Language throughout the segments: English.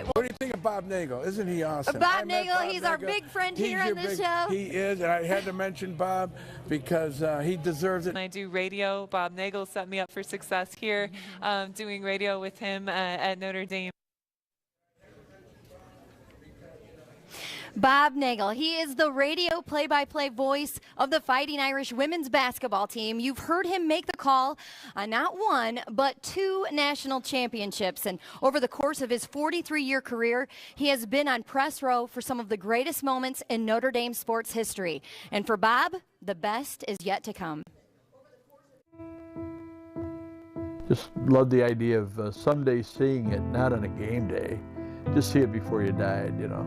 What do you think of Bob Nagle? Isn't he awesome? Bob Nagle, he's our big friend here on the show. He is, and I had to mention Bob because he deserves it. When I do radio, Bob Nagle set me up for success here, doing radio with him at Notre Dame. Bob Nagle, he is the radio play-by-play voice of the Fighting Irish women's basketball team. You've heard him make the call on not one, but 2 national championships. And over the course of his 43-year career, he has been on press row for some of the greatest moments in Notre Dame sports history. And for Bob, the best is yet to come. Just love the idea of someday seeing it, not on a game day. Just see it before you died, you know.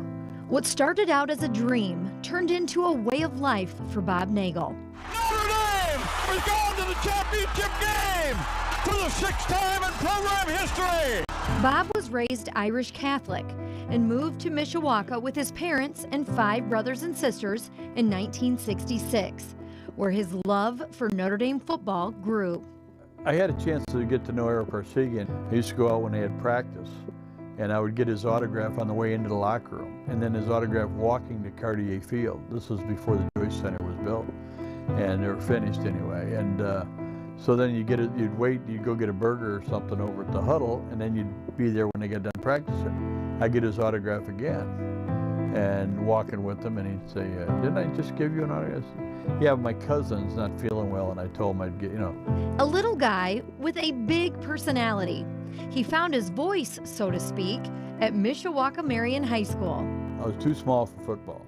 What started out as a dream turned into a way of life for Bob Nagle. Notre Dame has gone to the championship game for the 6th time in program history. Bob was raised Irish Catholic and moved to Mishawaka with his parents and 5 brothers and sisters in 1966, where his love for Notre Dame football grew. I had a chance to get to know Eric Parsegian. I used to go out when they had practice, and I would get his autograph on the way into the locker room, and then his autograph walking to Cartier Field. This was before the Jewish Center was built, and they were finished anyway. And so then you'd wait, you'd go get a burger or something over at the huddle, and then you'd be there when they got done practicing. I'd get his autograph again, and walking with him, and he'd say, didn't I just give you an autograph? Yeah, my cousin's not feeling well, and I told him I'd get, you know. A little guy with a big personality. He found his voice, so to speak, at Mishawaka Marian High School. I was too small for football.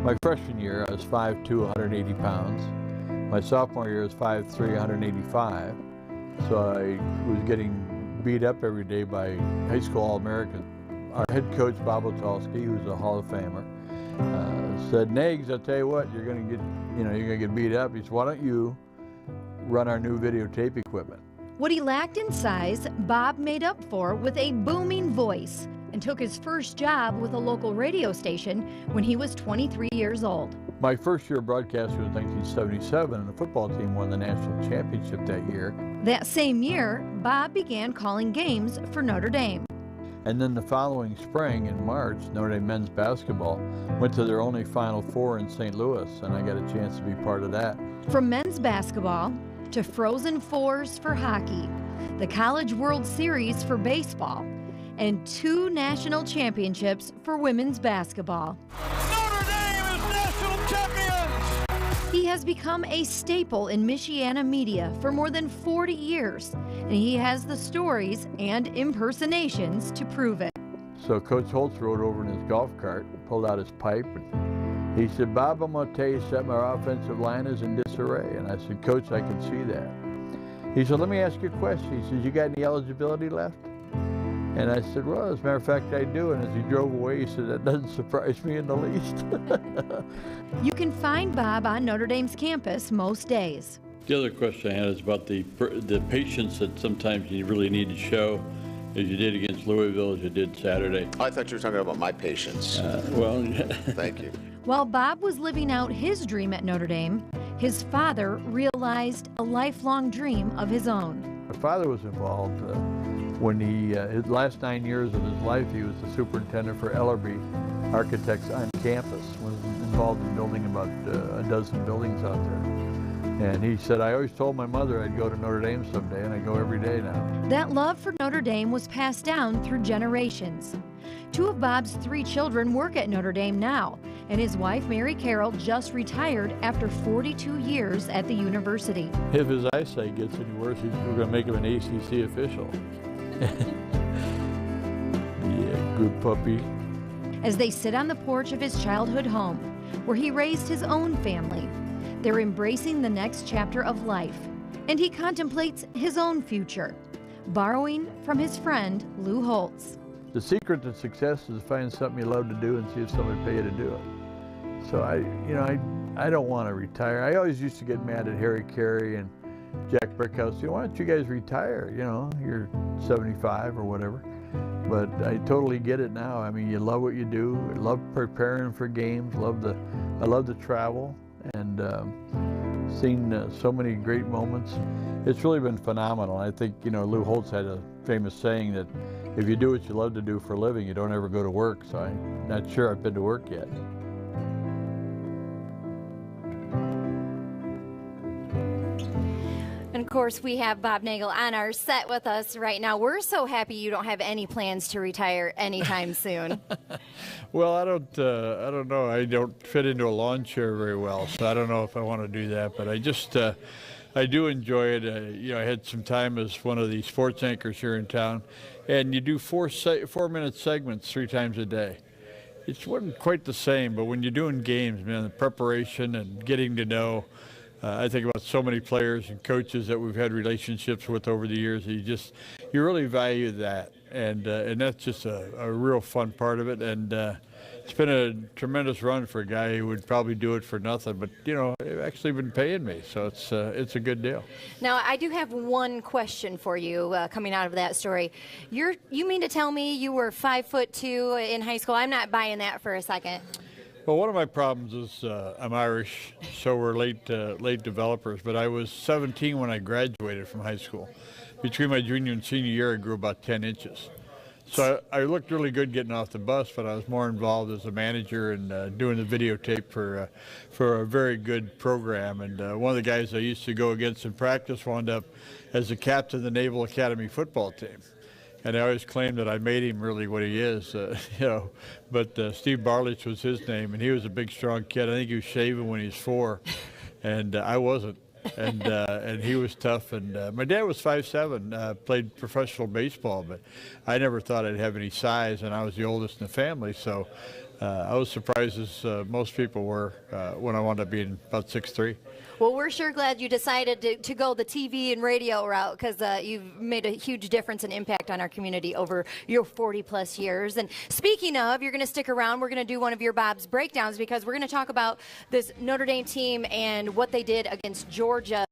My freshman year, I was 5'2", 180 pounds. My sophomore year, I was 5'3", 185. So I was getting beat up every day by high school All-Americans. Our head coach, Bob Otolsky, who's a Hall of Famer, said, "Nags, I'll tell you what, you're gonna get beat up." He said, "Why don't you run our new videotape equipment?" What he lacked in size, Bob made up for with a booming voice and took his first job with a local radio station when he was 23 years old. My first year of broadcasting was 1977, and the football team won the national championship that year. That same year, Bob began calling games for Notre Dame. And then the following spring, in March, Notre Dame men's basketball went to their only Final Four in St. Louis, and I got a chance to be part of that. From men's basketball to Frozen Fours for hockey, the College World Series for baseball, and 2 national championships for women's basketball. Notre Dame is national champions! He has become a staple in Michiana media for more than 40 years, and he has the stories and impersonations to prove it. So Coach Holtz rode over in his golf cart, pulled out his pipe, and he said, "Bob, I'm going to tell you something, our offensive line is in disarray." And I said, "Coach, I can see that." He said, "Let me ask you a question." He says, "You got any eligibility left?" And I said, "Well, as a matter of fact, I do." And as he drove away, he said, "That doesn't surprise me in the least." You can find Bob on Notre Dame's campus most days. The other question I had is about the patience that sometimes you really need to show, as you did against Louisville, as you did Saturday. I thought you were talking about my patience. Well, Thank you. While Bob was living out his dream at Notre Dame, his father realized a lifelong dream of his own. My father was involved when his last 9 years of his life, he was the superintendent for Ellerby Architects on campus, was involved in building about a dozen buildings out there. And he said, "I always told my mother I'd go to Notre Dame someday, and I go every day now." That love for Notre Dame was passed down through generations. 2 of Bob's 3 children work at Notre Dame now, and his wife, Mary Carroll, just retired after 42 years at the university. If his eyesight gets any worse, we're going to make him an ACC official. Yeah, good puppy. As they sit on the porch of his childhood home, where he raised his own family, they're embracing the next chapter of life, and he contemplates his own future, borrowing from his friend Lou Holtz. The secret to success is to find something you love to do and see if somebody will pay you to do it. So I don't want to retire. I always used to get mad at Harry Carey and Jack Brickhouse. Why don't you guys retire? You're 75 or whatever. But I totally get it now. I mean, you love what you do. I love preparing for games. I love to travel and seen so many great moments. It's really been phenomenal. I think Lou Holtz had a famous saying that if you do what you love to do for a living, you don't ever go to work. So I'm not sure I've been to work yet. And of course, we have Bob Nagle on our set with us right now. We're so happy you don't have any plans to retire anytime soon. Well, I don't know. I don't fit into a lawn chair very well, so I don't know if I want to do that. But I just, I do enjoy it. You know, I had some time as one of the sports anchors here in town, and you do 4-minute segments 3 times a day. It wasn't quite the same, but when you're doing games, man, the preparation and getting to know. I think about so many players and coaches that we've had relationships with over the years. You really value that, and that's just a real fun part of it. And it's been a tremendous run for a guy who would probably do it for nothing, but you know, they've actually been paying me, so it's a good deal. Now, I do have one question for you coming out of that story. You mean to tell me you were 5'2" in high school? I'm not buying that for a second. Well, one of my problems is I'm Irish, so we're late developers. But I was 17 when I graduated from high school. Between my junior and senior year, I grew about 10 inches. So I looked really good getting off the bus, but I was more involved as a manager and doing the videotape for a very good program. And one of the guys I used to go against in practice wound up as the captain of the Naval Academy football team. And I always claim that I made him really what he is, you know. But Steve Barlich was his name, and he was a big, strong kid. I think he was shaving when he was 4, and I wasn't. And he was tough. And my dad was 5'7", played professional baseball, but I never thought I'd have any size, and I was the oldest in the family. So I was surprised, as most people were, when I wound up being about 6'3". Well, we're sure glad you decided to go the TV and radio route, because you've made a huge difference and impact on our community over your 40-plus years. And speaking of, you're going to stick around. We're going to do one of your Bob's breakdowns, because we're going to talk about this Notre Dame team and what they did against Georgia.